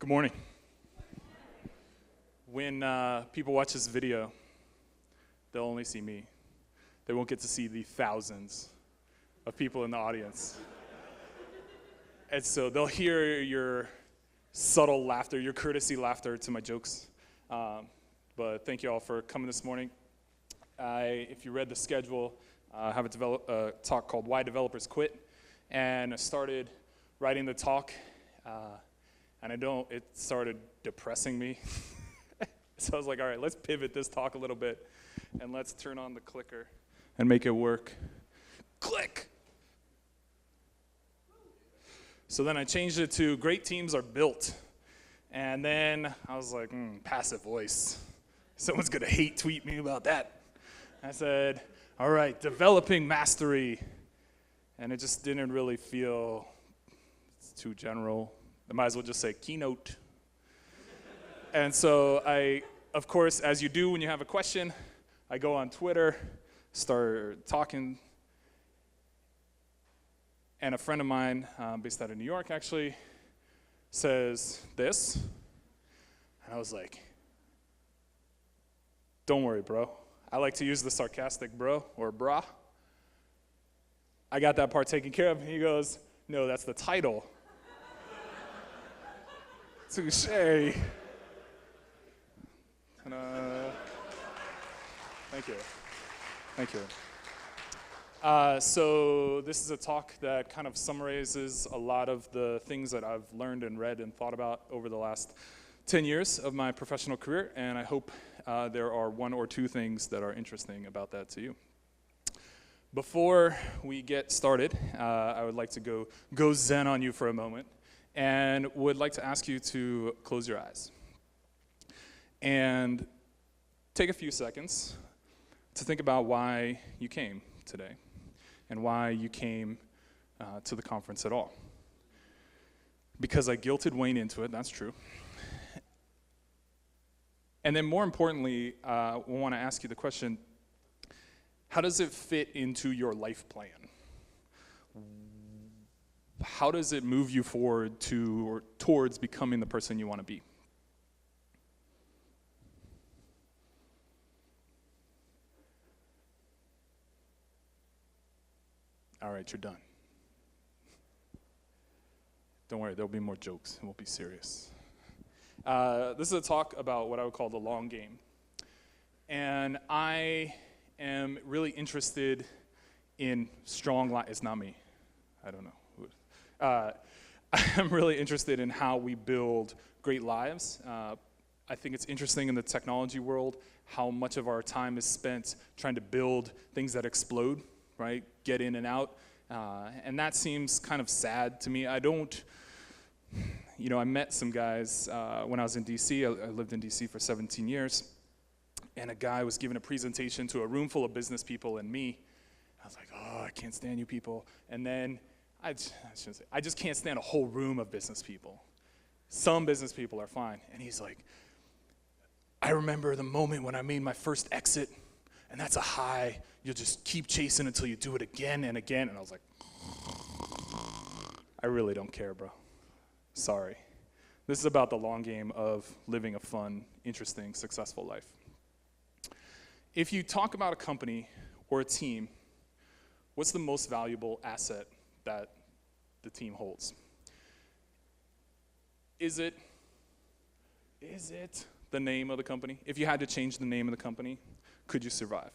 Good morning. When people watch this video, they'll only see me. They won't get to see the thousands of people in the audience. And so they'll hear your subtle laughter, your courtesy laughter to my jokes. But thank you all for coming this morning. If you read the schedule, I have a talk called Why Developers Quit. And I started writing the talk, and it started depressing me. So I was like, all right, let's pivot this talk a little bit, and let's turn on the clicker and make it work. Click! So then I changed it to great teams are built. And then I was like, passive voice. Someone's gonna hate tweet me about that. I said, all right, developing mastery. And it just didn't really feel, it's too general. I might as well just say keynote. And so I, of course, as you do when you have a question, I go on Twitter, start talking. And a friend of mine, based out of New York actually, says this. And I was like, don't worry, bro. I like to use the sarcastic bro or brah. I got that part taken care of. And he goes, no, that's the title. Touche. Thank you. Thank you. So this is a talk that kind of summarizes a lot of the things that I've learned and read and thought about over the last 10 years of my professional career, and I hope there are one or two things that are interesting about that to you. Before we get started, I would like to go zen on you for a moment, and would like to ask you to close your eyes and take a few seconds to think about why you came today and why you came to the conference at all. Because I guilted Wayne into it, that's true. And then more importantly, I want to ask you the question, how does it fit into your life plan? How does it move you forward to or towards becoming the person you want to be? All right, you're done. Don't worry, there'll be more jokes. It won't be serious. This is a talk about what I would call the long game. And I am really interested in strong lives. It's not me. I don't know. I'm really interested in how we build great lives. I think it's interesting in the technology world how much of our time is spent trying to build things that explode, right? Get in and out. And that seems kind of sad to me. I met some guys when I was in D.C. I lived in D.C. for 17 years. And a guy was giving a presentation to a room full of business people and me. I was like, oh, I can't stand you people. And then I just can't stand a whole room of business people. Some business people are fine. And he's like, I remember the moment when I made my first exit, and that's a high. You'll just keep chasing until you do it again and again. And I was like, I really don't care, bro. Sorry. This is about the long game of living a fun, interesting, successful life. If you talk about a company or a team, what's the most valuable asset that the team holds? Is it the name of the company? If you had to change the name of the company, could you survive?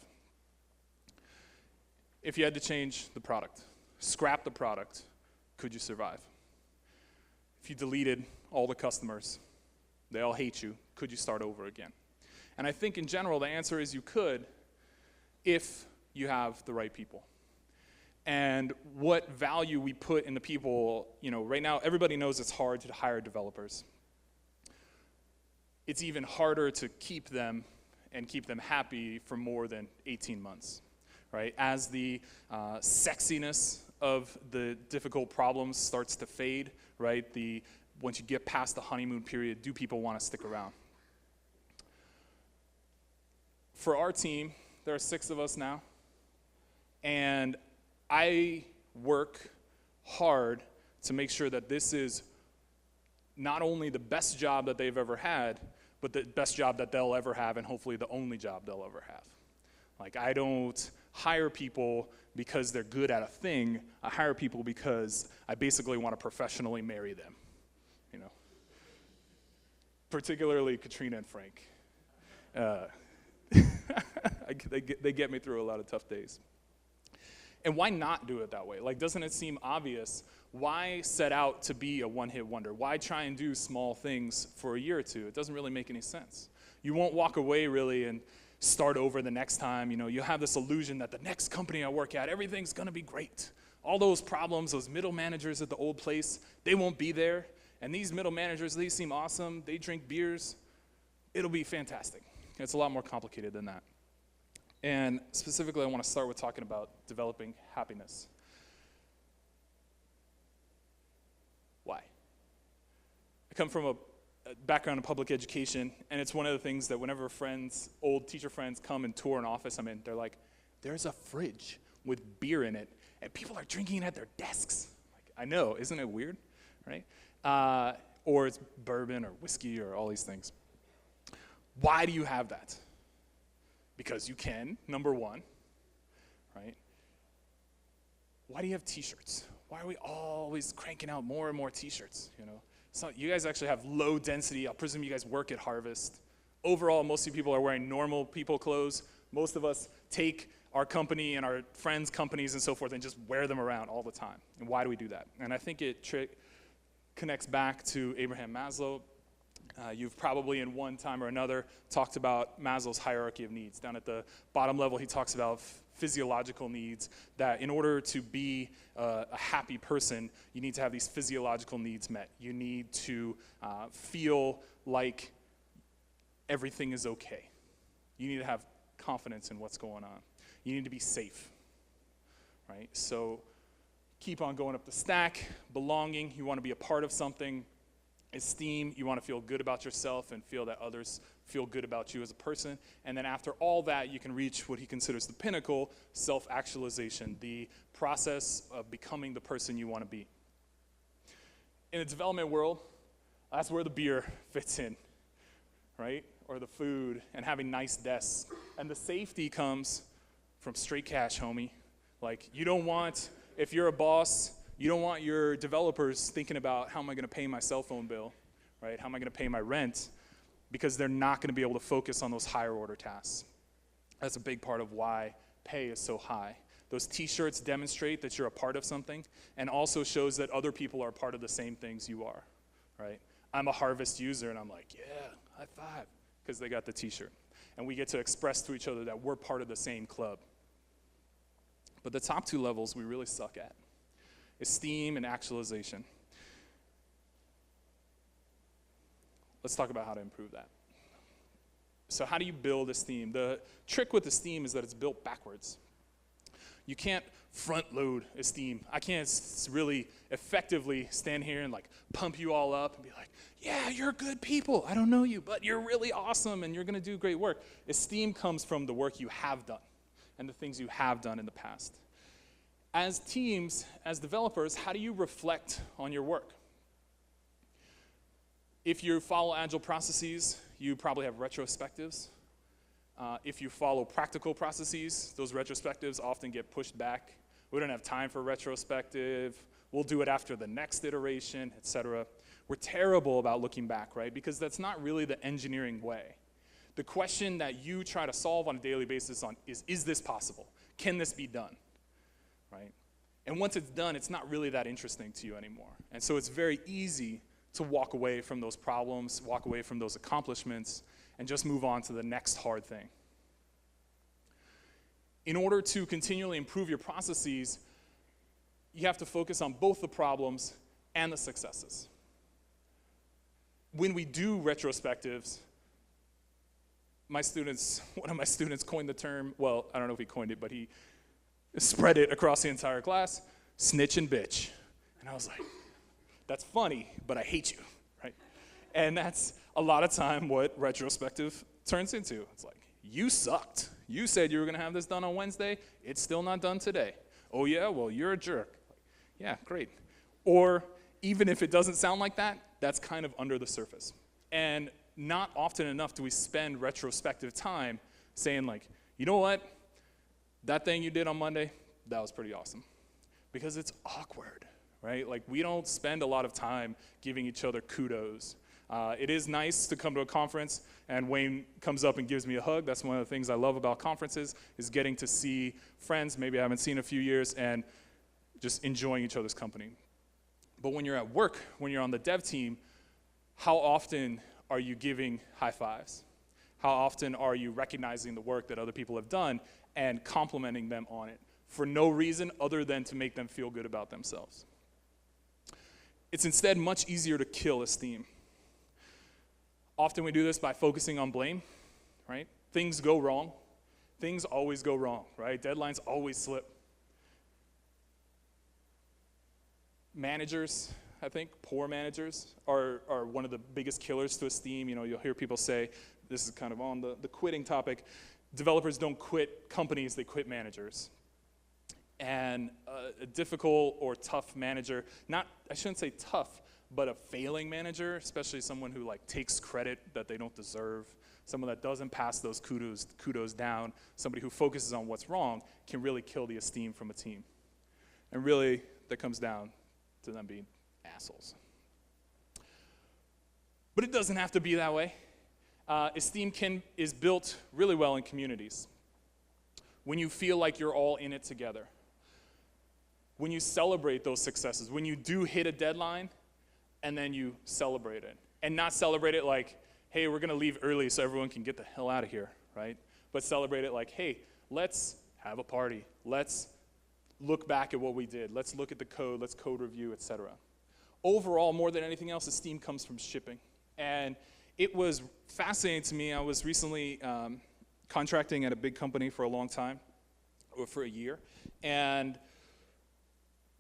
If you had to change the product, scrap the product, could you survive? If you deleted all the customers, they all hate you, could you start over again? And I think in general, the answer is you could if you have the right people. And what value we put in the people, right now, everybody knows it's hard to hire developers. It's even harder to keep them and keep them happy for more than 18 months, right? As the sexiness of the difficult problems starts to fade, right? Once you get past the honeymoon period, do people want to stick around? For our team, there are 6 of us now, and I work hard to make sure that this is not only the best job that they've ever had, but the best job that they'll ever have, and hopefully the only job they'll ever have. Like, I don't hire people because they're good at a thing. I hire people because I basically want to professionally marry them, you know. Particularly Katrina and Frank. They get me through a lot of tough days. And why not do it that way? Like, doesn't it seem obvious? Why set out to be a one-hit wonder? Why try and do small things for a year or two? It doesn't really make any sense. You won't walk away really and start over the next time. You know, you'll have this illusion that the next company I work at, everything's gonna be great. All those problems, those middle managers at the old place, they won't be there. And these middle managers, they seem awesome. They drink beers. It'll be fantastic. It's a lot more complicated than that. And specifically, I want to start with talking about developing happiness. Why? I come from a background in public education, and it's one of the things that whenever friends, old teacher friends, come and tour an office I'm in, they're like, there's a fridge with beer in it, and people are drinking at their desks. Like, I know, isn't it weird, right? Or it's bourbon or whiskey or all these things. Why do you have that? Because you can, number one, right? Why do you have t-shirts? Why are we always cranking out more and more t-shirts, you know? So you guys actually have low density. I'll presume you guys work at Harvest. Overall, most of you people are wearing normal people clothes. Most of us take our company and our friends' companies and so forth and just wear them around all the time. And why do we do that? And I think it connects back to Abraham Maslow. You've probably in one time or another talked about Maslow's hierarchy of needs. Down at the bottom level, he talks about physiological needs, that in order to be a happy person, you need to have these physiological needs met. You need to feel like everything is okay. You need to have confidence in what's going on. You need to be safe, right? So keep on going up the stack. Belonging, you want to be a part of something. Esteem, you want to feel good about yourself and feel that others feel good about you as a person. And then after all that, you can reach what he considers the pinnacle, self-actualization, the process of becoming the person you want to be. In the development world, that's where the beer fits in, right? Or the food and having nice desks. And the safety comes from straight cash, homie. Like, you don't want, if you're a boss, you don't want your developers thinking about how am I going to pay my cell phone bill, right? How am I going to pay my rent? Because they're not going to be able to focus on those higher order tasks. That's a big part of why pay is so high. Those t-shirts demonstrate that you're a part of something and also shows that other people are part of the same things you are, right? I'm a Harvest user and I'm like, yeah, high five, because they got the t-shirt. And we get to express to each other that we're part of the same club. But the top two levels we really suck at. Esteem and actualization. Let's talk about how to improve that. So how do you build esteem? The trick with esteem is that it's built backwards. You can't front load esteem. I can't really effectively stand here and like pump you all up and be like, yeah, you're good people. I don't know you, but you're really awesome and you're gonna do great work. Esteem comes from the work you have done and the things you have done in the past. As teams, as developers, how do you reflect on your work? If you follow agile processes, you probably have retrospectives. If you follow practical processes, those retrospectives often get pushed back. We don't have time for retrospective. We'll do it after the next iteration, etc. We're terrible about looking back, right? Because that's not really the engineering way. The question that you try to solve on a daily basis is this possible? Can this be done? Right? And once it's done, it's not really that interesting to you anymore. And so it's very easy to walk away from those problems, walk away from those accomplishments, and just move on to the next hard thing. In order to continually improve your processes, you have to focus on both the problems and the successes. When we do retrospectives, one of my students coined the term, well, I don't know if he coined it, but he spread it across the entire class, snitch and bitch. And I was like, that's funny, but I hate you, right? And that's a lot of time what retrospective turns into. It's like, you sucked. You said you were gonna have this done on Wednesday, it's still not done today. Oh yeah, well, you're a jerk. Yeah, great. Or even if it doesn't sound like that, that's kind of under the surface. And not often enough do we spend retrospective time saying like, you know what? That thing you did on Monday, that was pretty awesome. Because it's awkward, right? Like we don't spend a lot of time giving each other kudos. It is nice to come to a conference and Wayne comes up and gives me a hug. That's one of the things I love about conferences, is getting to see friends maybe I haven't seen in a few years and just enjoying each other's company. But when you're at work, when you're on the dev team, how often are you giving high fives? How often are you recognizing the work that other people have done and complimenting them on it for no reason other than to make them feel good about themselves? It's instead much easier to kill esteem. Often we do this by focusing on blame, right? Things go wrong. Things always go wrong, right? Deadlines always slip. Managers, I think, poor managers are one of the biggest killers to esteem. You know, you'll hear people say, this is kind of on the quitting topic, developers don't quit companies, they quit managers. And a difficult or tough manager, I shouldn't say tough, but a failing manager, especially someone who like takes credit that they don't deserve, someone that doesn't pass those kudos down, somebody who focuses on what's wrong, can really kill the esteem from a team. And really, that comes down to them being assholes. But it doesn't have to be that way. Esteem is built really well in communities. When you feel like you're all in it together. When you celebrate those successes. When you do hit a deadline, and then you celebrate it. And not celebrate it like, hey, we're going to leave early so everyone can get the hell out of here, right? But celebrate it like, hey, let's have a party. Let's look back at what we did. Let's look at the code. Let's code review, etc. Overall, more than anything else, esteem comes from shipping. And it was fascinating to me. I was recently contracting at a big company for a long time, or for a year. And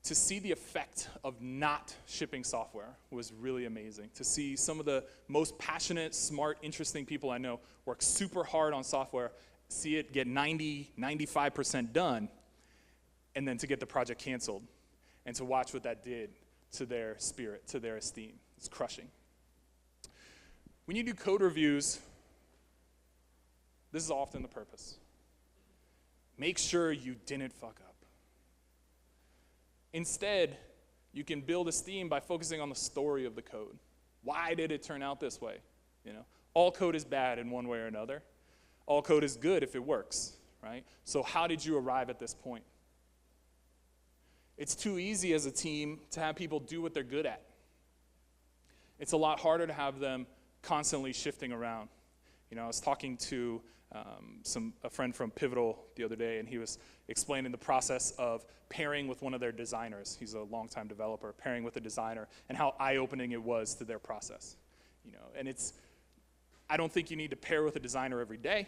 to see the effect of not shipping software was really amazing. To see some of the most passionate, smart, interesting people I know work super hard on software, see it get 90, 95% done, and then to get the project canceled, and to watch what that did to their spirit, to their esteem. It's crushing. When you do code reviews, this is often the purpose. Make sure you didn't fuck up. Instead, you can build esteem by focusing on the story of the code. Why did it turn out this way? You know, all code is bad in one way or another. All code is good if it works, right? So how did you arrive at this point? It's too easy as a team to have people do what they're good at. It's a lot harder to have them constantly shifting around. You know, I was talking to a friend from Pivotal the other day, and he was explaining the process of pairing with one of their designers. He's a longtime developer, pairing with a designer, and how eye-opening it was to their process. You know, and I don't think you need to pair with a designer every day,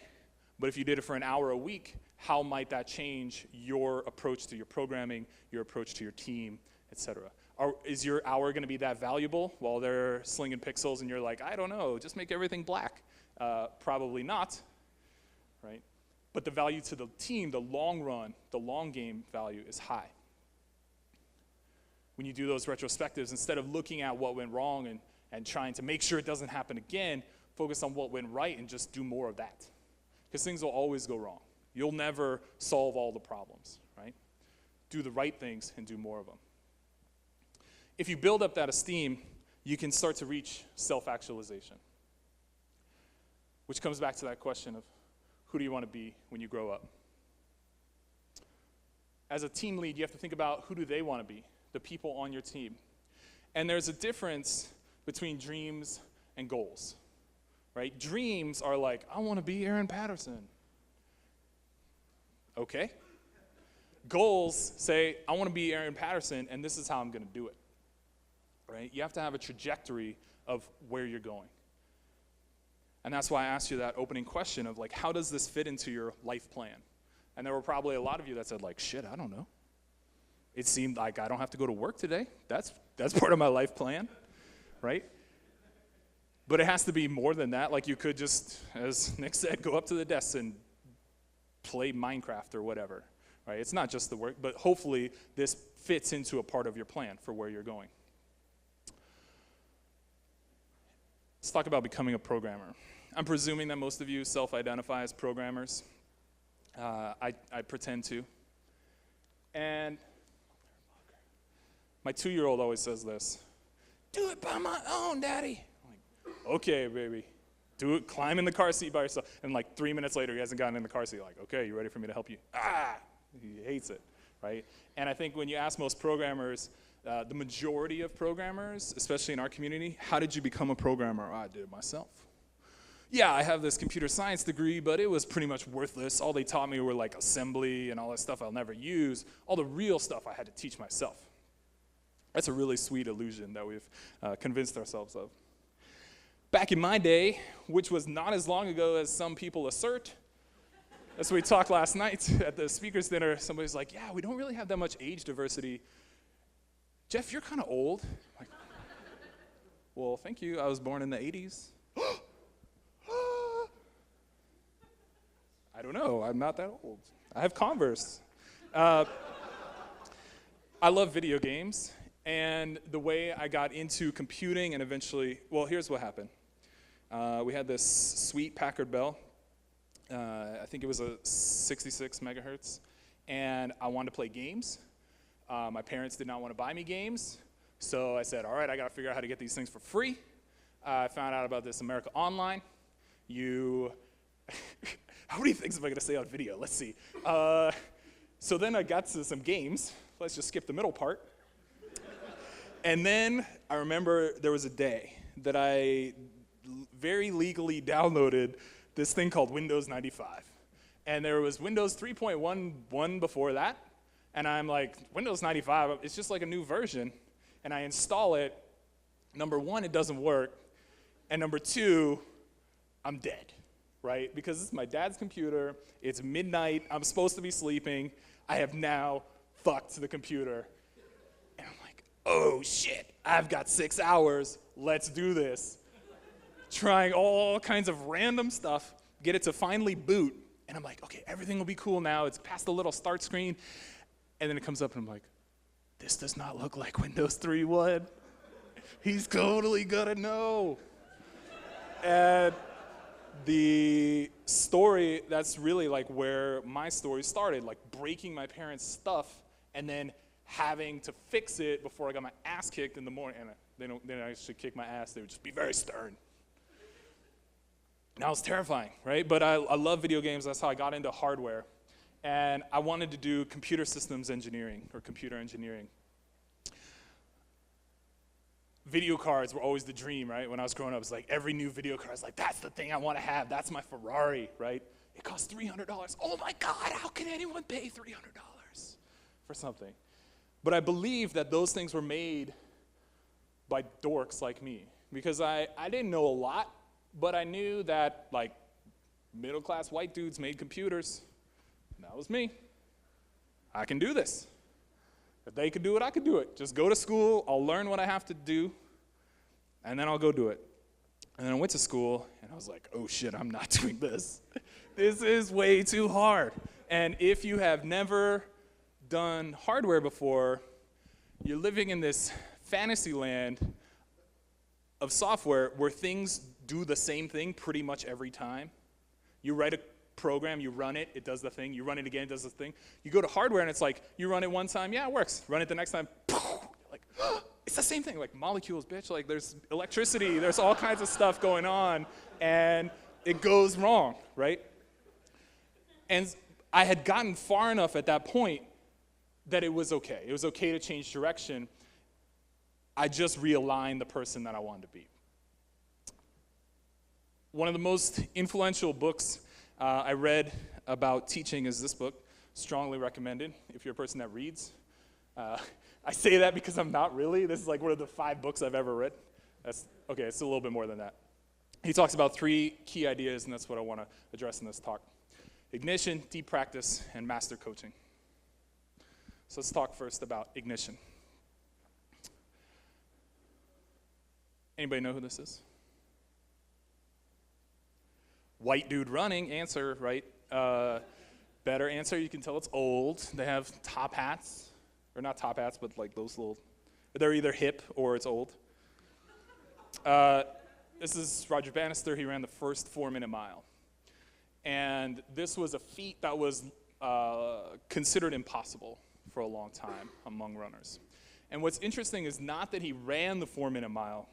but if you did it for an hour a week, how might that change your approach to your programming, your approach to your team, etc.? Is your hour going to be that valuable while they're slinging pixels and you're like, I don't know, just make everything black? Probably not, right? But the value to the team, the long run, the long game value is high. When you do those retrospectives, instead of looking at what went wrong and trying to make sure it doesn't happen again, focus on what went right and just do more of that. Because things will always go wrong. You'll never solve all the problems, right? Do the right things and do more of them. If you build up that esteem, you can start to reach self-actualization. Which comes back to that question of, who do you want to be when you grow up? As a team lead, you have to think about, who do they want to be? The people on your team. And there's a difference between dreams and goals, right? Dreams are like, I want to be Aaron Patterson. Okay. Goals say, I want to be Aaron Patterson, and this is how I'm going to do it, right? You have to have a trajectory of where you're going. And that's why I asked you that opening question of like, how does this fit into your life plan? And there were probably a lot of you that said like, shit, I don't know. It seemed like I don't have to go to work today. That's part of my life plan, right? But it has to be more than that. Like you could just, as Nick said, go up to the desk and play Minecraft or whatever, right? It's not just the work, but hopefully this fits into a part of your plan for where you're going. Let's talk about becoming a programmer. I'm presuming that most of you self-identify as programmers. I pretend to. And my 2-year-old always says this, "Do it by my own, Daddy." I'm like, okay, baby. Do it, climb in the car seat by yourself. And like 3 minutes later, he hasn't gotten in the car seat. Like, okay, you ready for me to help you? He hates it, right? And I think when you ask most programmers, the majority of programmers, especially in our community, how did you become a programmer? I did it myself. Yeah, I have this computer science degree, but it was pretty much worthless. All they taught me were like assembly and all that stuff I'll never use. All the real stuff I had to teach myself. That's a really sweet illusion that we've convinced ourselves of. Back in my day, which was not as long ago as some people assert, as we talked last night at the speakers dinner, somebody's like, yeah, we don't really have that much age diversity. Jeff, you're kind of old. I'm like, well, thank you. I was born in the 80s. I don't know. I'm not that old. I have Converse. I love video games. And the way I got into computing and eventually, well, here's what happened. We had this sweet Packard Bell. I think it was a 66 megahertz. And I wanted to play games. My parents did not want to buy me games. So I said, all right, I got to figure out how to get these things for free. I found out about this America Online. How many things am I going to say on video? Let's see. So then I got to some games. Let's just skip the middle part. And then I remember there was a day that I very legally downloaded this thing called Windows 95. And there was Windows 3.11 before that. And I'm like, Windows 95, it's just like a new version. And I install it. Number one, it doesn't work. And number two, I'm dead, right? Because this is my dad's computer. It's midnight. I'm supposed to be sleeping. I have now fucked the computer. And I'm like, oh shit, I've got 6 hours. Let's do this. Trying all kinds of random stuff, get it to finally boot. And I'm like, okay, everything will be cool now. It's past the little start screen. And then it comes up and I'm like, this does not look like Windows 3.1. He's totally gonna know. And the story, that's really like where my story started, like breaking my parents' stuff and then having to fix it before I got my ass kicked in the morning. And they don't actually kick my ass, they would just be very stern. And that was terrifying, right? But I love video games, that's how I got into hardware. And I wanted to do computer systems engineering or computer engineering. Video cards were always the dream, right? When I was growing up, it was like every new video card, I was like, that's the thing I want to have. That's my Ferrari, right? It costs $300. Oh my God, how can anyone pay $300 for something? But I believe that those things were made by dorks like me. Because I didn't know a lot, but I knew that like middle-class white dudes made computers. That was me. I can do this. If they could do it, I could do it. Just go to school, I'll learn what I have to do, and then I'll go do it. And then I went to school, and I was like, oh shit, I'm not doing this. This is way too hard. And if you have never done hardware before, you're living in this fantasy land of software where things do the same thing pretty much every time. You write a program, you run it, it does the thing, you run it again, it does the thing. You go to hardware and it's like, you run it one time, yeah, it works. Run it the next time, like, it's the same thing, like molecules, bitch, like there's electricity, there's all kinds of stuff going on, and it goes wrong, right? And I had gotten far enough at that point that it was okay. It was okay to change direction. I just realigned the person that I wanted to be. One of the most influential books I read about teaching is this book, strongly recommended if you're a person that reads. I say that because I'm not really. This is like one of the 5 books I've ever read. Okay, it's a little bit more than that. He talks about 3 key ideas, and that's what I want to address in this talk. Ignition, deep practice, and master coaching. So let's talk first about ignition. Anybody know who this is? White dude running, answer, right? Better answer, you can tell it's old. They have top hats, or not top hats, but like those little, they're either hip or it's old. this is Roger Bannister. He ran the first 4-minute mile. And this was a feat that was considered impossible for a long time among runners. And what's interesting is not that he ran the 4-minute mile,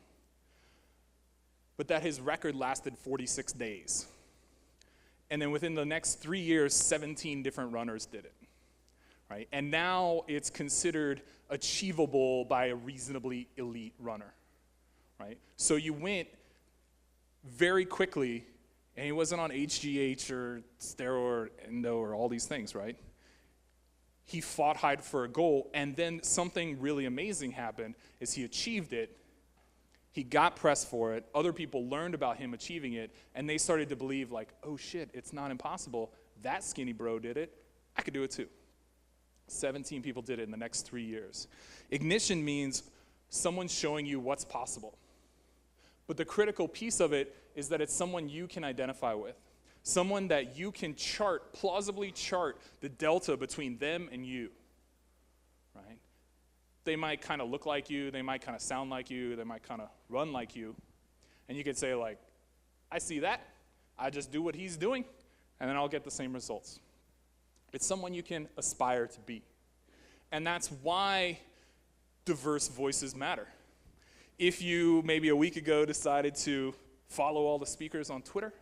but that his record lasted 46 days. And then within the next 3 years, 17 different runners did it, right? And now it's considered achievable by a reasonably elite runner, right? So you went very quickly, and he wasn't on HGH or steroid or endo or all these things, right? He fought hard for a goal, and then something really amazing happened is he achieved it. He got pressed for it. Other people learned about him achieving it, and they started to believe, like, oh shit, it's not impossible. That skinny bro did it. I could do it too. 17 people did it in the next 3 years. Ignition means someone showing you what's possible. But the critical piece of it is that it's someone you can identify with. Someone that you can plausibly chart the delta between them and you, right? They might kind of look like you, they might kind of sound like you, they might kind of run like you. And you could say like, I see that, I just do what he's doing, and then I'll get the same results. It's someone you can aspire to be. And that's why diverse voices matter. If you, maybe a week ago, decided to follow all the speakers on Twitter,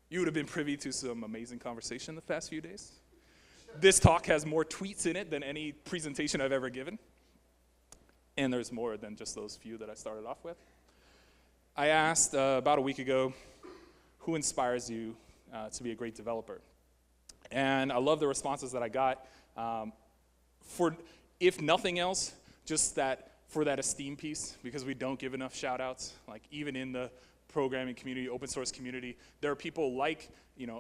you would have been privy to some amazing conversation the past few days. This talk has more tweets in it than any presentation I've ever given. And there's more than just those few that I started off with. I asked about a week ago, who inspires you to be a great developer? And I love the responses that I got. For, if nothing else, just that for that esteem piece, because we don't give enough shout outs, like even in the programming community, open source community, there are people like,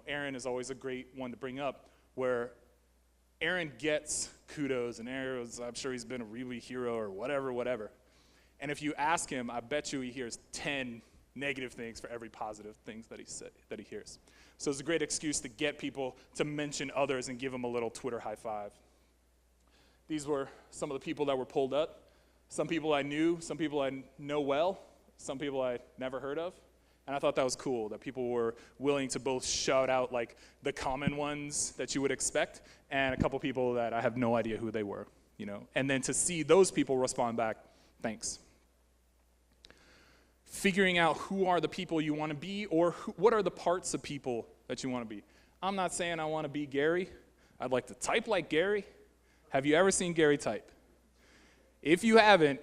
Aaron is always a great one to bring up, where Aaron gets kudos, and I'm sure he's been a really hero or whatever. And if you ask him, I bet you he hears 10 negative things for every positive things that he hears. So it's a great excuse to get people to mention others and give them a little Twitter high five. These were some of the people that were pulled up. Some people I knew, some people I know well, some people I'd never heard of. And I thought that was cool, that people were willing to both shout out like the common ones that you would expect, and a couple people that I have no idea who they were, And then to see those people respond back, thanks. Figuring out who are the people you want to be, or what are the parts of people that you want to be. I'm not saying I want to be Gary. I'd like to type like Gary. Have you ever seen Gary type? If you haven't,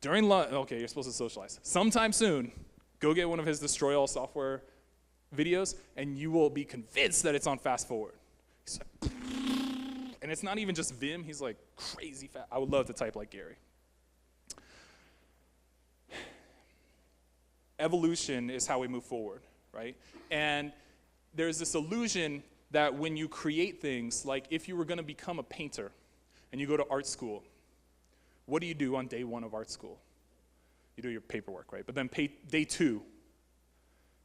during lunch, okay, you're supposed to socialize. Sometime soon, go get one of his Destroy All Software videos, and you will be convinced that it's on fast forward. He's like, and it's not even just Vim, he's like crazy fast. I would love to type like Gary. Evolution is how we move forward, right? And there's this illusion that when you create things, like if you were going to become a painter and you go to art school, what do you do on day 1 of art school? You do your paperwork, right? But then day 2,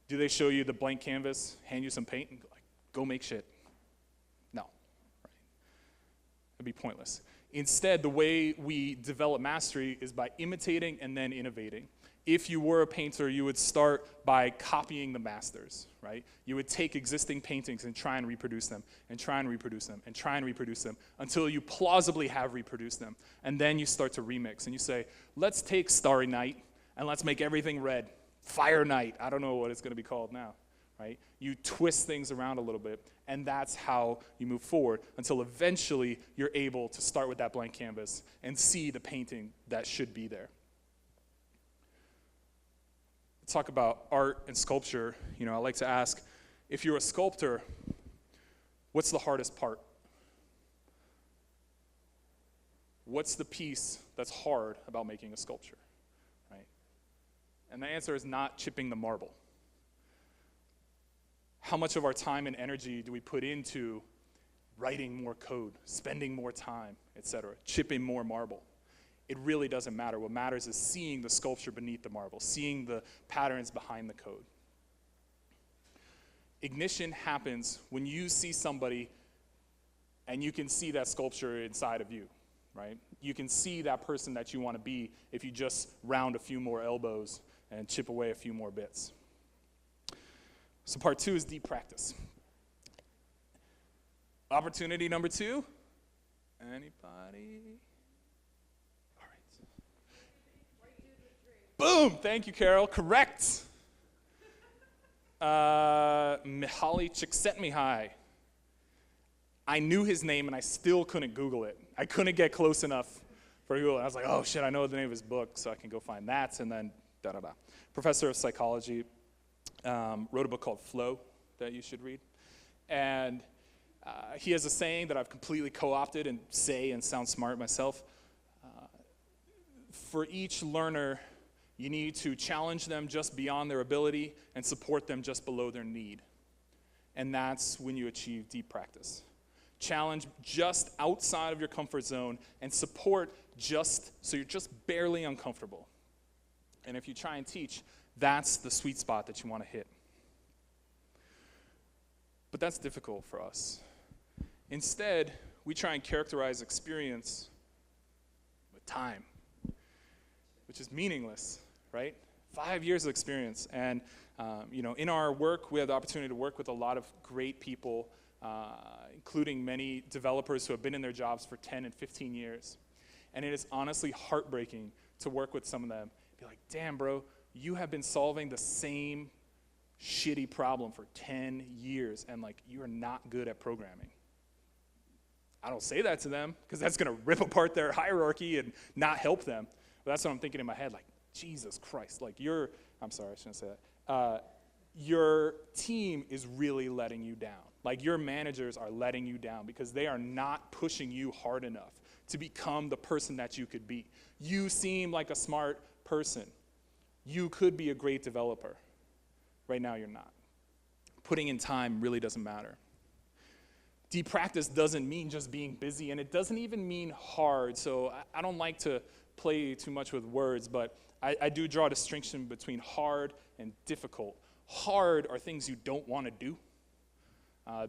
do they show you the blank canvas, hand you some paint, and go make shit? No, right? It'd be pointless. Instead, the way we develop mastery is by imitating and then innovating. If you were a painter, you would start by copying the masters, right? You would take existing paintings and try and reproduce them, and try and reproduce them, and try and reproduce them, until you plausibly have reproduced them. And then you start to remix, and you say, let's take Starry Night, and let's make everything red. Fire Night, I don't know what it's going to be called now, right? You twist things around a little bit, and that's how you move forward, until eventually you're able to start with that blank canvas and see the painting that should be there. Talk about art and sculpture, I like to ask, if you're a sculptor, what's the hardest part? What's the piece that's hard about making a sculpture, right? And the answer is not chipping the marble. How much of our time and energy do we put into writing more code, spending more time, etc., chipping more marble? It really doesn't matter. What matters is seeing the sculpture beneath the marble, seeing the patterns behind the code. Ignition happens when you see somebody and you can see that sculpture inside of you, right? You can see that person that you want to be if you just round a few more elbows and chip away a few more bits. So part 2 is deep practice. Opportunity number 2. Anybody? All right. Boom! Thank you, Carol. Correct. Mihaly Csikszentmihalyi. I knew his name and I still couldn't Google it. I couldn't get close enough for Google. I was like, oh shit, I know the name of his book, so I can go find that, and then da-da-da. Professor of psychology, wrote a book called Flow that you should read. And he has a saying that I've completely co-opted and say and sound smart myself. For each learner, you need to challenge them just beyond their ability and support them just below their need. And that's when you achieve deep practice. Challenge just outside of your comfort zone and support just so you're just barely uncomfortable. And if you try and teach, that's the sweet spot that you want to hit. But that's difficult for us. Instead, we try and characterize experience with time, which is meaningless, right? 5 years of experience. And in our work, we have the opportunity to work with a lot of great people, including many developers who have been in their jobs for 10 and 15 years. And it is honestly heartbreaking to work with some of them. Be like, damn, bro, you have been solving the same shitty problem for 10 years, and you are not good at programming. I don't say that to them, because that's going to rip apart their hierarchy and not help them. But that's what I'm thinking in my head, Jesus Christ, I'm sorry, I shouldn't say that. Your team is really letting you down. Your managers are letting you down because they are not pushing you hard enough to become the person that you could be. You seem like a smart person. You could be a great developer. Right now, you're not. Putting in time really doesn't matter. Deep practice doesn't mean just being busy, and it doesn't even mean hard. So I don't like to play too much with words, but I do draw a distinction between hard and difficult. Hard are things you don't want to do.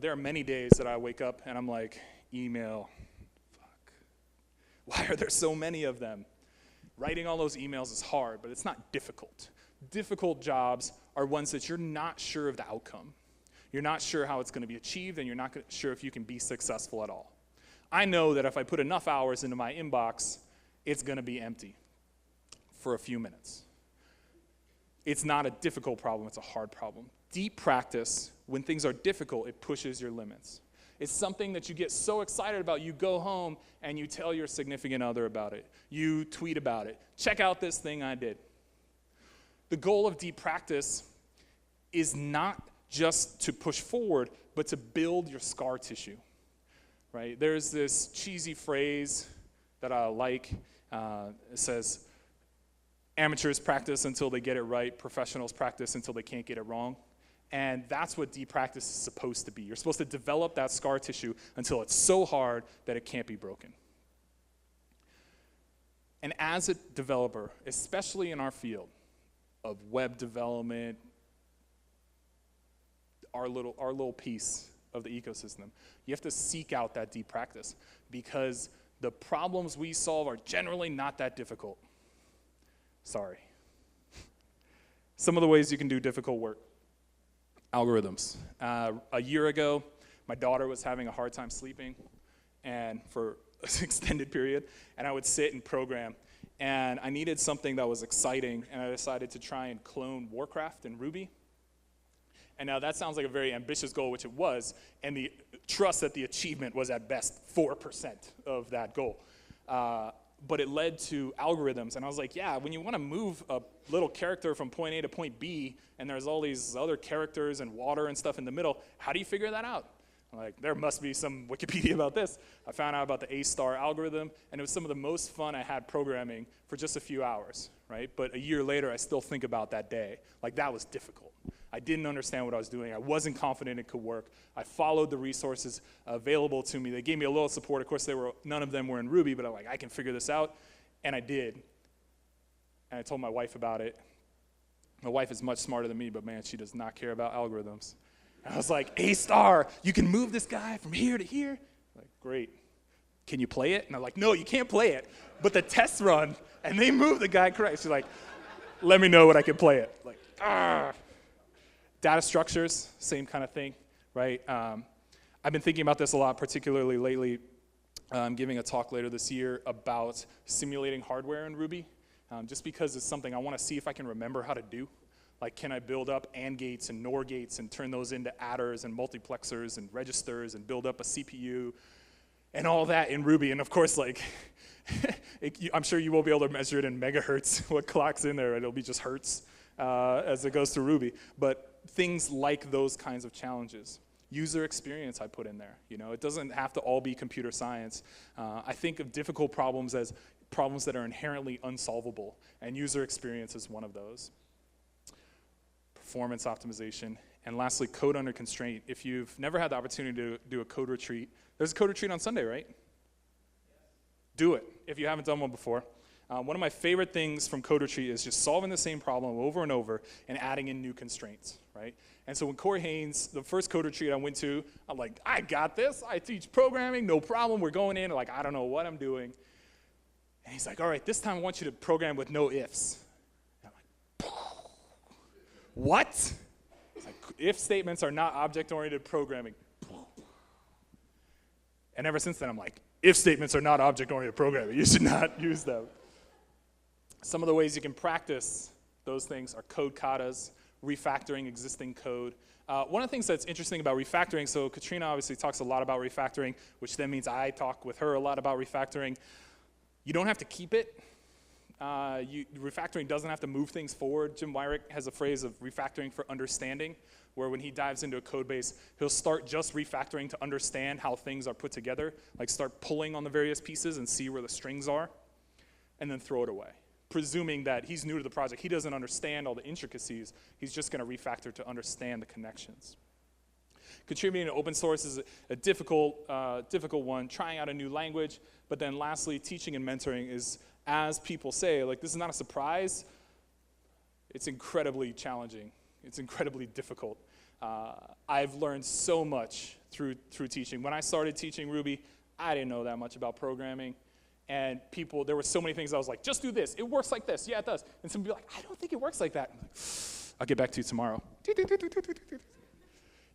There are many days that I wake up and I'm like, email, fuck. Why are there so many of them? Writing all those emails is hard, but it's not difficult. Difficult jobs are ones that you're not sure of the outcome. You're not sure how it's going to be achieved, and you're not sure if you can be successful at all. I know that if I put enough hours into my inbox, it's going to be empty for a few minutes. It's not a difficult problem, it's a hard problem. Deep practice, when things are difficult, it pushes your limits. It's something that you get so excited about, you go home and you tell your significant other about it. You tweet about it. Check out this thing I did. The goal of deep practice is not just to push forward, but to build your scar tissue, right? There's this cheesy phrase that I like. It says, amateurs practice until they get it right, professionals practice until they can't get it wrong. And that's what deep practice is supposed to be. You're supposed to develop that scar tissue until it's so hard that it can't be broken. And as a developer, especially in our field of web development, our little piece of the ecosystem, you have to seek out that deep practice because the problems we solve are generally not that difficult. Sorry. Some of the ways you can do difficult work. Algorithms. A year ago, my daughter was having a hard time sleeping, and for an extended period, and I would sit and program, and I needed something that was exciting, and I decided to try and clone Warcraft in Ruby. And now that sounds like a very ambitious goal, which it was, and the trust that the achievement was at best 4% of that goal. But it led to algorithms, and I was like, yeah, when you want to move a little character from point A to point B, and there's all these other characters and water and stuff in the middle, how do you figure that out? I'm like, there must be some Wikipedia about this. I found out about the A-star algorithm, and it was some of the most fun I had programming for just a few hours, right? But a year later, I still think about that day. That was difficult. I didn't understand what I was doing. I wasn't confident it could work. I followed the resources available to me. They gave me a little support. Of course, none of them were in Ruby, but I'm like, I can figure this out. And I did. And I told my wife about it. My wife is much smarter than me, but man, she does not care about algorithms. And I was like, A-star, you can move this guy from here to here? I'm like, great. Can you play it? And I'm like, no, you can't play it. But the tests run, and they move the guy correct. She's like, let me know when I can play it. Like, data structures, same kind of thing, right? I've been thinking about this a lot, particularly lately. I'm giving a talk later this year about simulating hardware in Ruby, just because it's something I want to see if I can remember how to do. Like, can I build up AND gates and NOR gates and turn those into adders and multiplexers and registers and build up a CPU and all that in Ruby? And of course, like, I'm sure you won't be able to measure it in megahertz, what clock's in there. It'll be just hertz as it goes through Ruby. But things like those kinds of challenges. User experience I put in there. You know, it doesn't have to all be computer science. I think of difficult problems as problems that are inherently unsolvable, and user experience is one of those. Performance optimization, and lastly, code under constraint. If you've never had the opportunity to do a code retreat, there's a code retreat on Sunday, right? Do it if you haven't done one before. One of my favorite things from code retreat is just solving the same problem over and over and adding in new constraints, right? And so when Corey Haynes, the first code retreat I went to, I'm like, I got this. I teach programming, no problem. We're going in, like, I don't know what I'm doing. And he's like, all right, this time I want you to program with no ifs. And I'm like, what? It's like, if statements are not object-oriented programming. And ever since then, I'm like, if statements are not object-oriented programming, you should not use them. Some of the ways you can practice those things are code katas, refactoring existing code. One of the things that's interesting about refactoring, so Katrina obviously talks a lot about refactoring, which then means I talk with her a lot about refactoring. You don't have to keep it. Refactoring doesn't have to move things forward. Jim Weirich has a phrase of refactoring for understanding, where when he dives into a code base, he'll start just refactoring to understand how things are put together, like start pulling on the various pieces and see where the strings are, and then throw it away, presuming that he's new to the project. He doesn't understand all the intricacies. He's just going to refactor to understand the connections. Contributing to open source is a difficult one, trying out a new language. But then lastly, teaching and mentoring is, as people say, like, this is not a surprise. It's incredibly challenging. It's incredibly difficult. I've learned so much through teaching. When I started teaching Ruby, I didn't know that much about programming. And there were so many things I was like, just do this. It works like this. Yeah, it does. And some people were like, I don't think it works like that. I'm like, I'll get back to you tomorrow.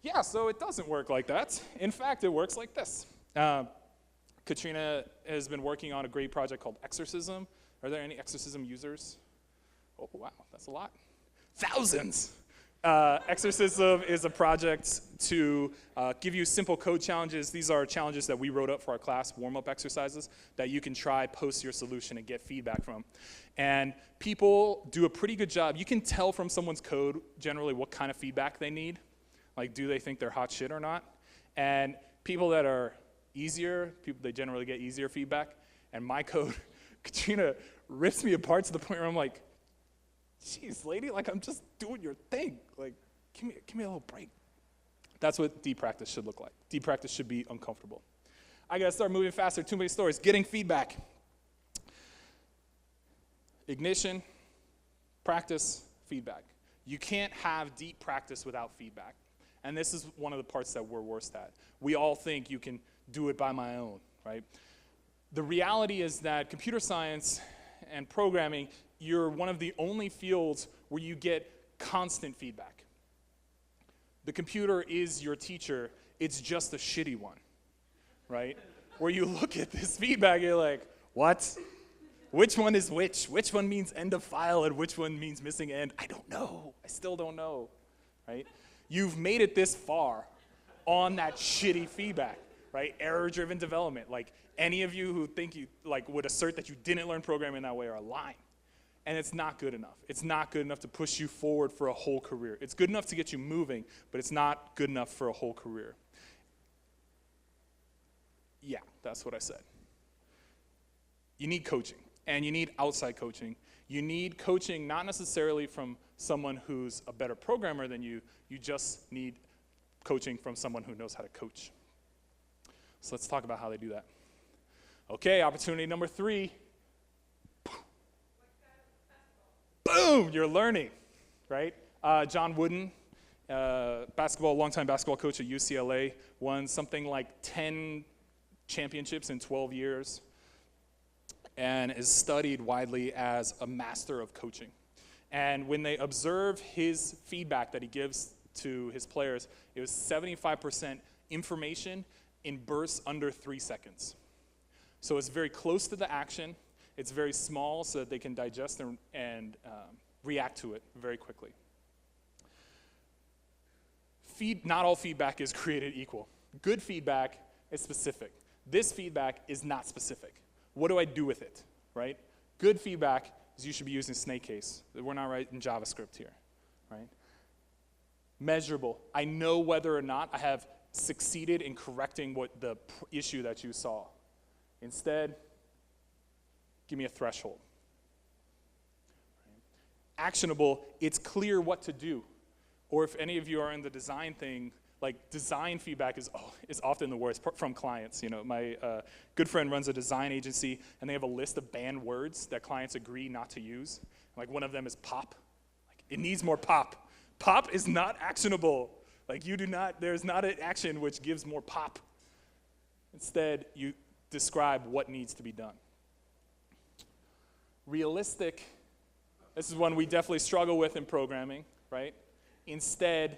Yeah, so it doesn't work like that. In fact, it works like this. Katrina has been working on a great project called Exorcism. Are there any Exorcism users? Oh, wow, that's a lot. Thousands. Exorcism is a project to give you simple code challenges. These are challenges that we wrote up for our class, warm-up exercises, that you can try, post your solution, and get feedback from. And people do a pretty good job. You can tell from someone's code generally what kind of feedback they need. Like, do they think they're hot shit or not? And people that are easier, they generally get easier feedback. And my code, Katrina rips me apart to the point where I'm like, jeez, lady, like, I'm just doing your thing. Like, give me a little break. That's what deep practice should look like. Deep practice should be uncomfortable. I gotta start moving faster. Too many stories. Getting feedback. Ignition, practice, feedback. You can't have deep practice without feedback. And this is one of the parts that we're worst at. We all think you can do it by my own, right? The reality is that computer science and programming, you're one of the only fields where you get constant feedback. The computer is your teacher. It's just a shitty one, right? Where you look at this feedback, you're like, what? Which one is which? Which one means end of file and which one means missing end? I don't know. I still don't know, right? You've made it this far on that shitty feedback, right? Error-driven development. Like, any of you who think you would assert that you didn't learn programming that way are lying. And it's not good enough. It's not good enough to push you forward for a whole career. It's good enough to get you moving, but it's not good enough for a whole career. Yeah, that's what I said. You need coaching, and you need outside coaching. You need coaching not necessarily from someone who's a better programmer than you. You just need coaching from someone who knows how to coach. So let's talk about how they do that. Okay, opportunity number 3. Boom, you're learning, right? John Wooden, longtime basketball coach at UCLA, won something like 10 championships in 12 years and is studied widely as a master of coaching. And when they observe his feedback that he gives to his players, it was 75% information in bursts under 3 seconds. So it's very close to the action. It's very small so that they can digest and react to it very quickly. Not all feedback is created equal. Good feedback is specific. This feedback is not specific. What do I do with it, right? Good feedback is you should be using snake case. We're not writing JavaScript here, right? Measurable. I know whether or not I have succeeded in correcting what the issue that you saw. Instead, give me a threshold. Actionable, it's clear what to do. Or if any of you are in the design thing, like design feedback is often the worst from clients. You know, my good friend runs a design agency, and they have a list of banned words that clients agree not to use. Like one of them is pop. Like, it needs more pop. Pop is not actionable. Like there's not an action which gives more pop. Instead, you describe what needs to be done. Realistic, this is one we definitely struggle with in programming, right? Instead,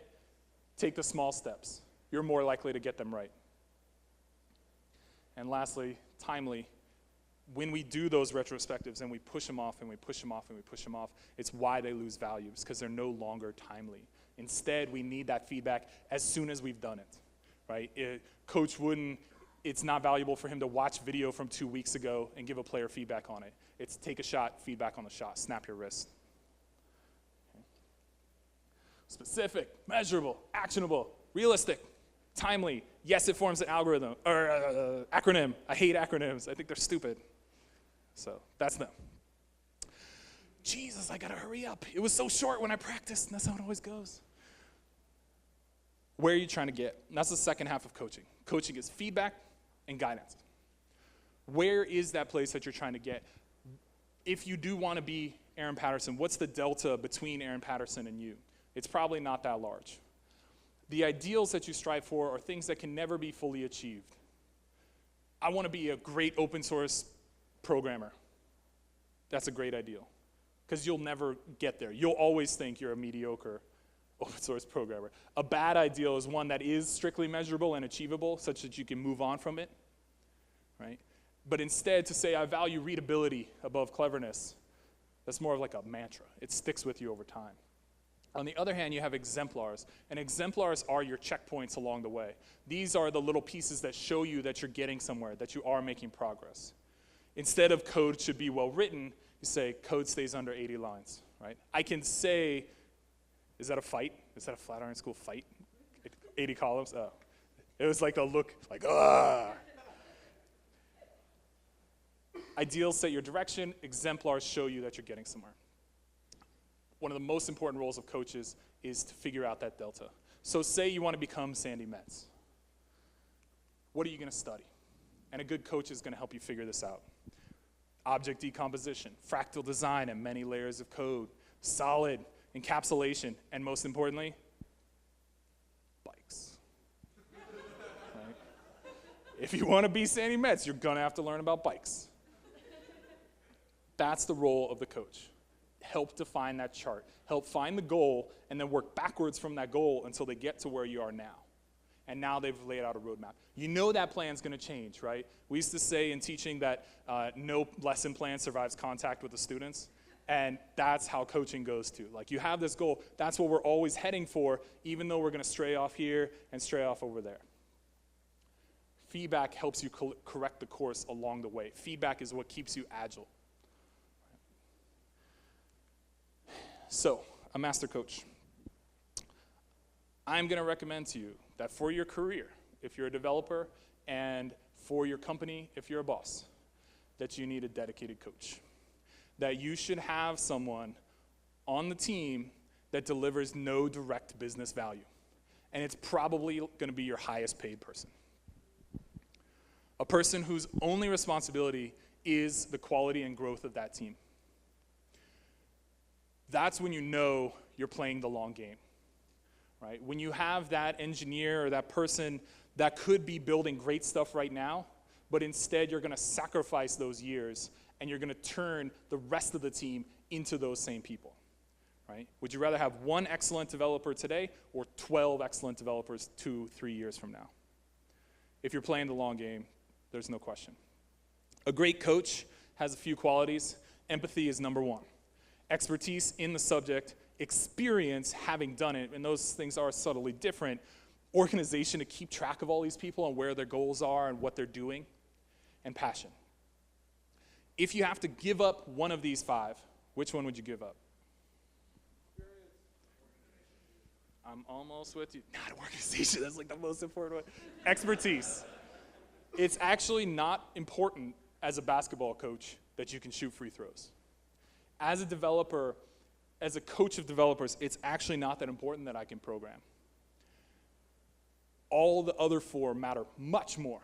take the small steps. You're more likely to get them right. And lastly, timely. When we do those retrospectives and we push them off and we push them off and we push them off, it's why they lose value. It's because they're no longer timely. Instead, we need that feedback as soon as we've done it, right? It's not valuable for him to watch video from 2 weeks ago and give a player feedback on it. It's take a shot, feedback on the shot, snap your wrist. Okay. Specific, measurable, actionable, realistic, timely. Yes, it forms an algorithm, or acronym. I hate acronyms. I think they're stupid. So that's them. Jesus, I gotta hurry up. It was so short when I practiced, and that's how it always goes. Where are you trying to get? And that's the second half of coaching. Coaching is feedback and guidance. Where is that place that you're trying to get? If you do want to be Aaron Patterson, what's the delta between Aaron Patterson and you? It's probably not that large. The ideals that you strive for are things that can never be fully achieved. I want to be a great open source programmer. That's a great ideal, because you'll never get there. You'll always think you're a mediocre open source programmer. A bad ideal is one that is strictly measurable and achievable, such that you can move on from it, right? But instead, to say I value readability above cleverness, that's more of like a mantra. It sticks with you over time. On the other hand, you have exemplars, and exemplars are your checkpoints along the way. These are the little pieces that show you that you're getting somewhere, that you are making progress. Instead of code should be well written, you say code stays under 80 lines, right? I can say, is that a fight? Is that a Flatiron School fight? 80 columns? Oh. It was like the look, like, ah. Ideals set your direction. Exemplars show you that you're getting somewhere. One of the most important roles of coaches is to figure out that delta. So say you want to become Sandy Metz. What are you going to study? And a good coach is going to help you figure this out. Object decomposition, fractal design, and many layers of code, solid encapsulation, and most importantly, bikes. Right? If you want to be Sandy Metz, you're going to have to learn about bikes. That's the role of the coach. Help define that chart. Help find the goal, and then work backwards from that goal until they get to where you are now. And now they've laid out a roadmap. You know that plan's going to change, right? We used to say in teaching that no lesson plan survives contact with the students. And that's how coaching goes too. Like, you have this goal. That's what we're always heading for, even though we're going to stray off here and stray off over there. Feedback helps you correct the course along the way. Feedback is what keeps you agile. So, a master coach. I'm going to recommend to you that for your career, if you're a developer, and for your company, if you're a boss, that you need a dedicated coach. That you should have someone on the team that delivers no direct business value. And it's probably going to be your highest paid person. A person whose only responsibility is the quality and growth of that team. That's when you know you're playing the long game, right? When you have that engineer or that person that could be building great stuff right now, but instead you're going to sacrifice those years and you're going to turn the rest of the team into those same people, right? Would you rather have one excellent developer today or 12 excellent developers 2-3 years from now? If you're playing the long game, there's no question. A great coach has a few qualities. Empathy is number one. Expertise in the subject, experience having done it, and those things are subtly different. Organization to keep track of all these people and where their goals are and what they're doing, and passion. If you have to give up one of these 5, which one would you give up? I'm almost with you. Not organization, that's like the most important one. Expertise. It's actually not important as a basketball coach that you can shoot free throws. As a developer, as a coach of developers, it's actually not that important that I can program. All the other 4 matter much more.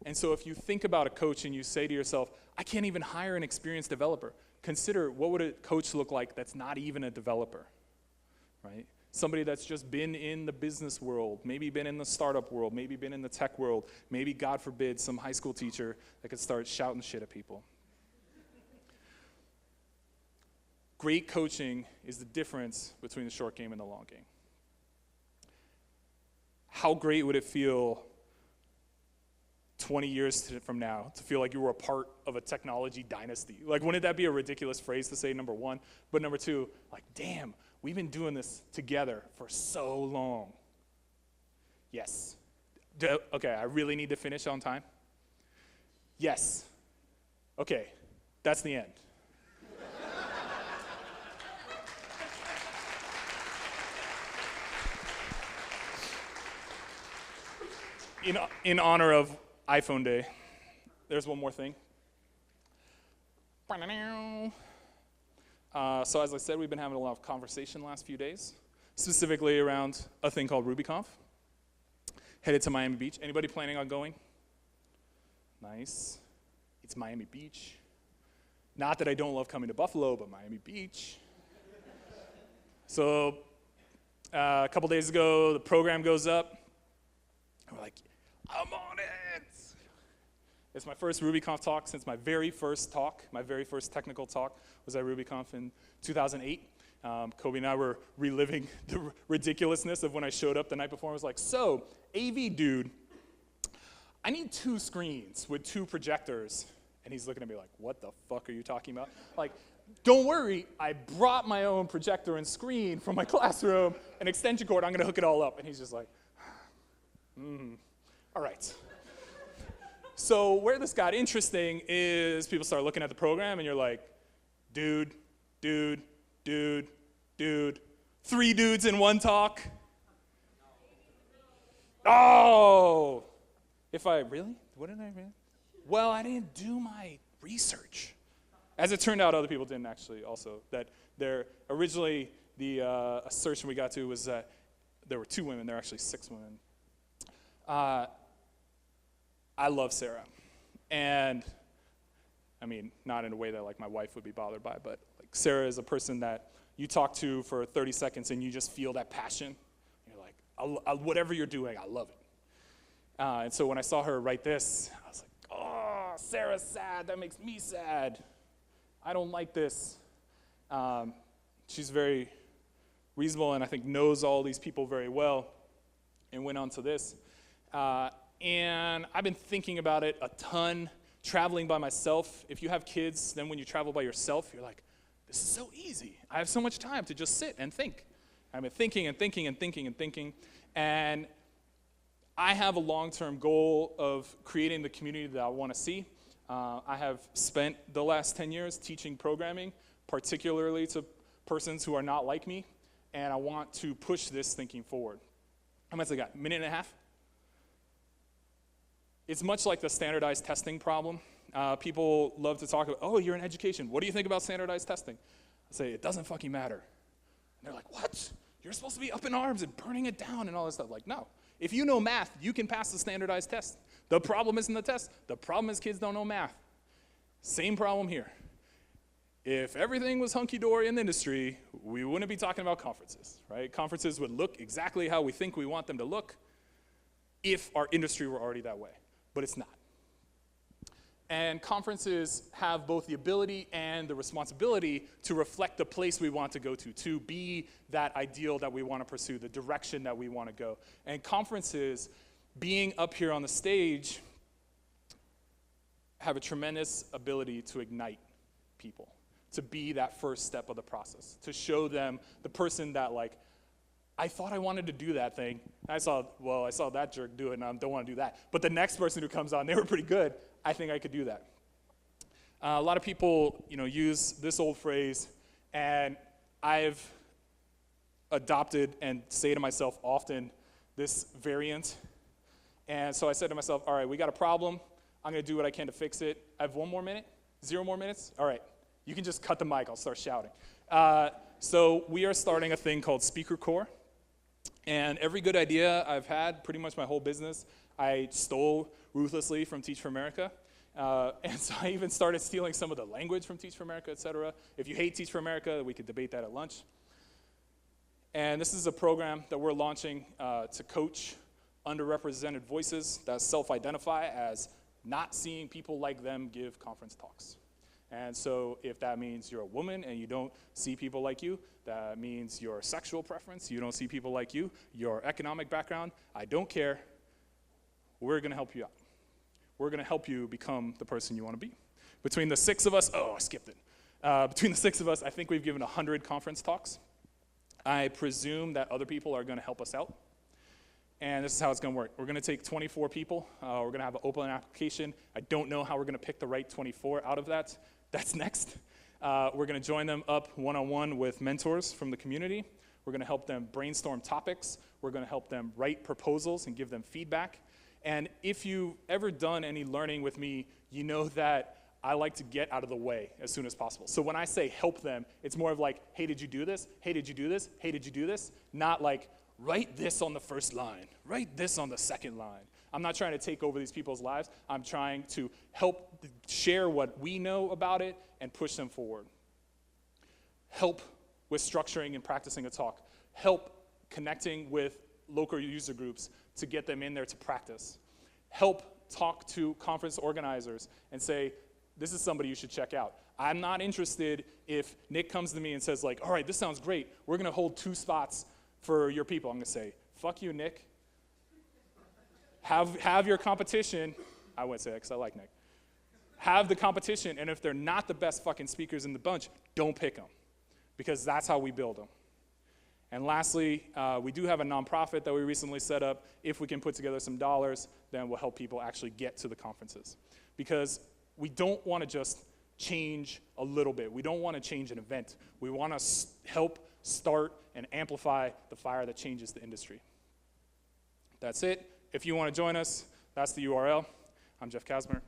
And so if you think about a coach and you say to yourself, I can't even hire an experienced developer, consider what would a coach look like that's not even a developer, right? Somebody that's just been in the business world, maybe been in the startup world, maybe been in the tech world, maybe, God forbid, some high school teacher that could start shouting shit at people. Great coaching is the difference between the short game and the long game. How great would it feel 20 years from now to feel like you were a part of a technology dynasty? Like, wouldn't that be a ridiculous phrase to say, number one? But number two, like, damn, we've been doing this together for so long. Yes. Okay, I really need to finish on time? Yes. Okay, that's the end. In honor of iPhone Day, there's one more thing. So as I said, we've been having a lot of conversation the last few days, specifically around a thing called RubyConf. Headed to Miami Beach. Anybody planning on going? Nice. It's Miami Beach. Not that I don't love coming to Buffalo, but Miami Beach. So a couple days ago, the program goes up. And we're like, I'm on it. It's my first RubyConf talk since my very first talk. My very first technical talk was at RubyConf in 2008. Kobe and I were reliving the ridiculousness of when I showed up the night before. I was like, so, AV dude, I need 2 screens with 2 projectors. And he's looking at me like, what the fuck are you talking about? Like, don't worry, I brought my own projector and screen from my classroom, an extension cord, I'm gonna hook it all up. And he's just like, all right. So where this got interesting is people start looking at the program and you're like, dude, 3 dudes in one talk. Oh, really? What did I really? Well, I didn't do my research. As it turned out, other people didn't actually also. That originally the assertion we got to was that there were 2 women, there were actually 6 women. I love Sarah, and I mean, not in a way that like my wife would be bothered by, but like Sarah is a person that you talk to for 30 seconds and you just feel that passion. You're like, whatever you're doing, I love it. And so when I saw her write this, I was like, oh, Sarah's sad, that makes me sad. I don't like this. She's very reasonable and I think knows all these people very well, and went on to this. And I've been thinking about it a ton, traveling by myself. If you have kids, then when you travel by yourself, you're like, this is so easy. I have so much time to just sit and think. I've been thinking and thinking and thinking and thinking. And I have a long-term goal of creating the community that I want to see. I have spent the last 10 years teaching programming, particularly to persons who are not like me. And I want to push this thinking forward. How much I got? Minute and a half? It's much like the standardized testing problem. People love to talk about, oh, you're in education. What do you think about standardized testing? I say, it doesn't fucking matter. And they're like, what? You're supposed to be up in arms and burning it down and all this stuff. Like, no. If you know math, you can pass the standardized test. The problem isn't the test. The problem is kids don't know math. Same problem here. If everything was hunky-dory in the industry, we wouldn't be talking about conferences, right? Conferences would look exactly how we think we want them to look if our industry were already that way. But it's not. And conferences have both the ability and the responsibility to reflect the place we want to go to be that ideal that we want to pursue, the direction that we want to go. And conferences, being up here on the stage, have a tremendous ability to ignite people, to be that first step of the process, to show them the person that, like, I thought I wanted to do that thing. I saw that jerk do it, and I don't want to do that. But the next person who comes on, they were pretty good. I think I could do that. A lot of people, use this old phrase, and I've adopted and say to myself often this variant. And so I said to myself, all right, we got a problem. I'm going to do what I can to fix it. I have 1 more minute, 0 more minutes. All right, you can just cut the mic. I'll start shouting. So we are starting a thing called Speaker Core. And every good idea I've had, pretty much my whole business, I stole ruthlessly from Teach for America. And so I even started stealing some of the language from Teach for America, et cetera. If you hate Teach for America, we could debate that at lunch. And this is a program that we're launching to coach underrepresented voices that self-identify as not seeing people like them give conference talks. And so if that means you're a woman and you don't see people like you, that means your sexual preference, you don't see people like you, your economic background, I don't care. We're going to help you out. We're going to help you become the person you want to be. Between the 6 of us, I skipped it. Between the 6 of us, I think we've given 100 conference talks. I presume that other people are going to help us out. And this is how it's going to work. We're going to take 24 people. We're going to have an open application. I don't know how we're going to pick the right 24 out of that. That's next. We're going to join them up one-on-one with mentors from the community. We're going to help them brainstorm topics. We're going to help them write proposals and give them feedback. And if you've ever done any learning with me, you know that I like to get out of the way as soon as possible. So when I say help them, it's more of like, hey, did you do this? Hey, did you do this? Hey, did you do this? Not like, write this on the first line. Write this on the second line. I'm not trying to take over these people's lives. I'm trying to help share what we know about it and push them forward. Help with structuring and practicing a talk. Help connecting with local user groups to get them in there to practice. Help talk to conference organizers and say, this is somebody you should check out. I'm not interested if Nick comes to me and says, like, all right, this sounds great. We're going to hold 2 spots for your people. I'm going to say, fuck you, Nick. Have your competition. I wouldn't say that because I like Nick. Have the competition, and if they're not the best fucking speakers in the bunch, don't pick them, because that's how we build them. And lastly, we do have a nonprofit that we recently set up. If we can put together some dollars, then we'll help people actually get to the conferences. Because we don't want to just change a little bit. We don't want to change an event. We want to help start and amplify the fire that changes the industry. That's it. If you want to join us, that's the URL. I'm Jeff Casimir.